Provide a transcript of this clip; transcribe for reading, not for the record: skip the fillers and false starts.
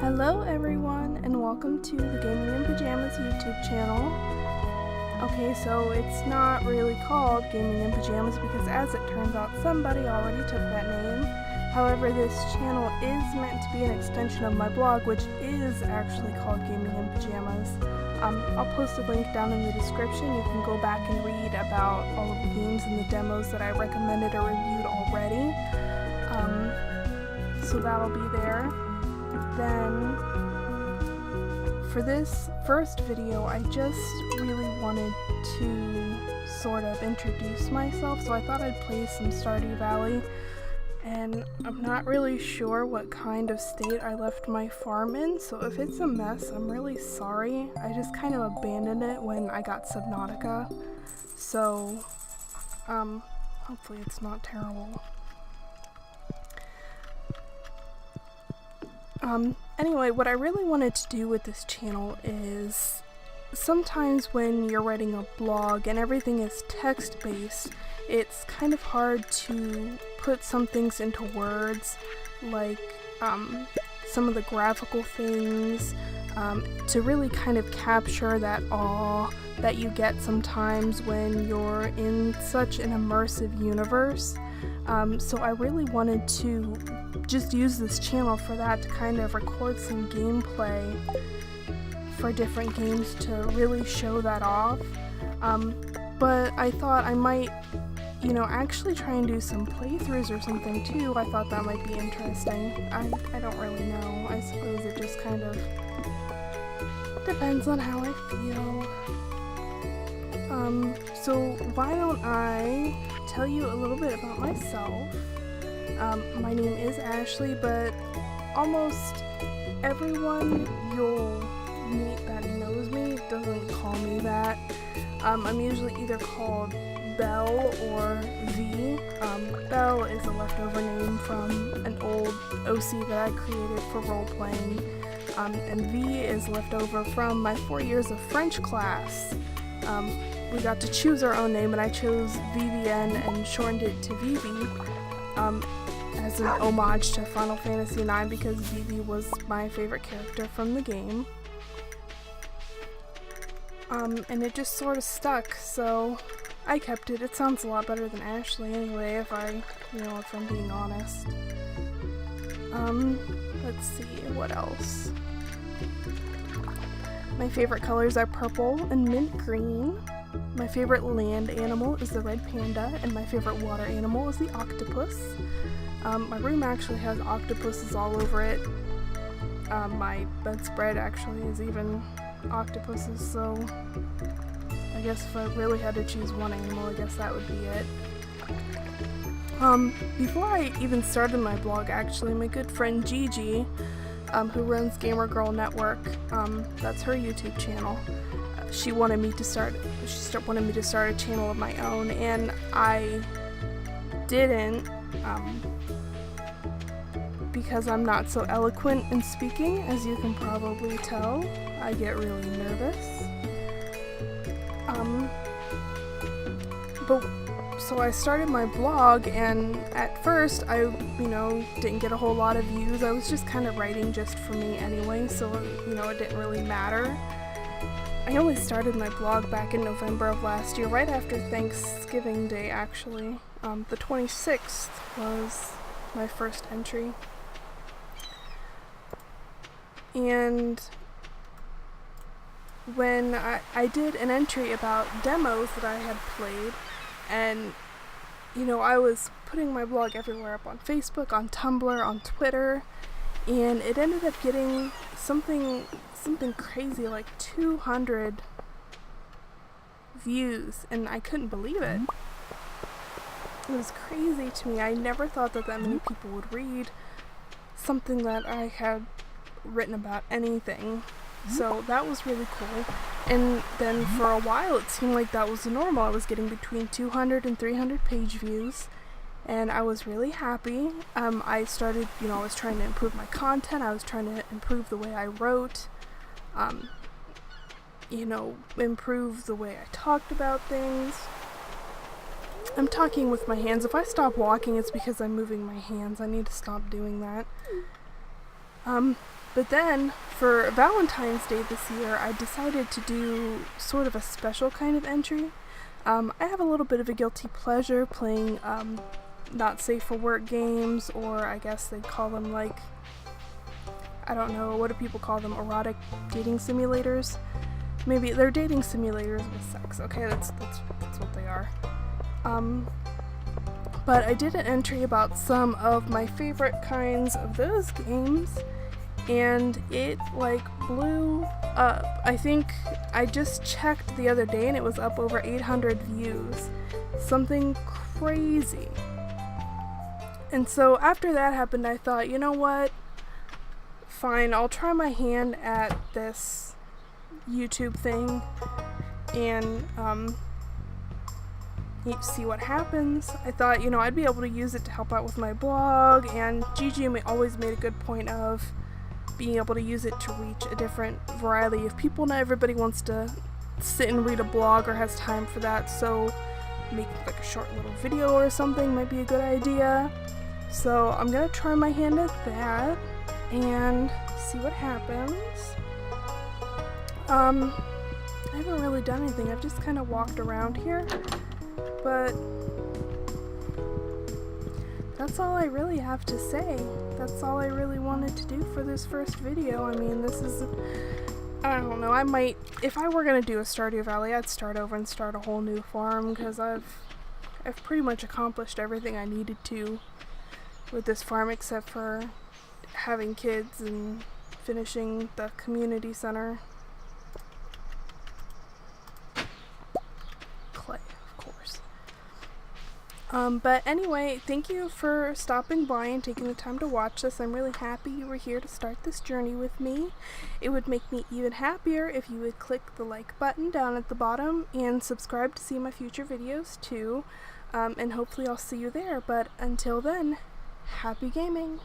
Hello everyone, and welcome to the Gaming in Pajamas YouTube channel. Okay, so it's not really called Gaming in Pajamas because as it turns out somebody already took that name. However, this channel is meant to be an extension of my blog, which is actually called Gaming in Pajamas. I'll post a link down in the description. You can go back and read about all of the games and the demos that I recommended or reviewed already. So that'll be there. Then, for this first video, I just really wanted to sort of introduce myself, so I thought I'd play some Stardew Valley, and I'm not really sure what kind of state I left my farm in, so if it's a mess, I'm really sorry. I just kind of abandoned it when I got Subnautica, so, hopefully it's not terrible. Anyway, what I really wanted to do with this channel is sometimes when you're writing a blog and everything is text-based, it's kind of hard to put some things into words, like some of the graphical things, to really kind of capture that awe that you get sometimes when you're in such an immersive universe. So I really wanted to just use this channel for that, to kind of record some gameplay for different games to really show that off. But I thought I might, actually try and do some playthroughs or something too. I thought that might be interesting. I don't really know. I suppose it just kind of depends on how I feel. So why don't I tell you a little bit about myself. My name is Ashley, but almost everyone you'll meet that knows me doesn't call me that. I'm usually either called Belle or V. Belle is a leftover name from an old OC that I created for role-playing, and V is leftover from my 4 years of French class. We got to choose our own name, and I chose Vivienne and shortened it to Vivi, as an homage to Final Fantasy IX because Vivi was my favorite character from the game. And it just sort of stuck, so I kept it. It sounds a lot better than Ashley anyway, if I'm being honest. Let's see, what else? My favorite colors are purple and mint green. My favorite land animal is the red panda, and my favorite water animal is the octopus. My room actually has octopuses all over it. My bedspread actually is even octopuses, so I guess if I really had to choose one animal, I guess that would be it. Before I even started my blog, actually, my good friend Gigi, who runs Gamer Girl Network, that's her YouTube channel. She wanted me to start a channel of my own, and I didn't, because I'm not so eloquent in speaking, as you can probably tell. I get really nervous. So I started my blog, and at first I, didn't get a whole lot of views. I was just kind of writing just for me anyway, so, it didn't really matter. I only started my blog back in November of last year, right after Thanksgiving Day, actually. The 26th was my first entry. And when I did an entry about demos that I had played, and, I was putting my blog everywhere, up on Facebook, on Tumblr, on Twitter, and it ended up getting something crazy, like 200 views, and I couldn't believe it. It was crazy to me. I never thought that many people would read something that I had written about anything. So that was really cool. And then for a while it seemed like that was the normal. I was getting between 200 and 300 page views, and I was really happy. I started, I was trying to improve my content. I was trying to improve the way I wrote, improve the way I talked about things. I'm talking with my hands. If I stop walking, it's because I'm moving my hands. I need to stop doing that. But then, for Valentine's Day this year, I decided to do sort of a special kind of entry. I have a little bit of a guilty pleasure playing not safe for work games, or I guess they call them like, I don't know, what do people call them? Erotic dating simulators? Maybe they're dating simulators with sex. Okay, that's what they are. But I did an entry about some of my favorite kinds of those games, and it like blew up. I think I just checked the other day and it was up over 800 views. Something crazy. And so after that happened, I thought, you know what? Fine, I'll try my hand at this YouTube thing and see what happens. I thought, you know, I'd be able to use it to help out with my blog, and Gigi always made a good point of being able to use it to reach a different variety of people. Not everybody wants to sit and read a blog or has time for that, so making like a short little video or something might be a good idea. So I'm gonna try my hand at that and see what happens. I haven't really done anything. I've just kind of walked around here, but that's all I really have to say. That's all I really wanted to do for this first video. I mean, this is, I don't know, I might, if I were gonna do a Stardew Valley, I'd start over and start a whole new farm, because I've pretty much accomplished everything I needed to with this farm, except for having kids and finishing the community center. Clay, of course. But anyway, thank you for stopping by and taking the time to watch this. I'm really happy you were here to start this journey with me. It would make me even happier if you would click the like button down at the bottom and subscribe to see my future videos too. And hopefully I'll see you there. But until then, happy gaming!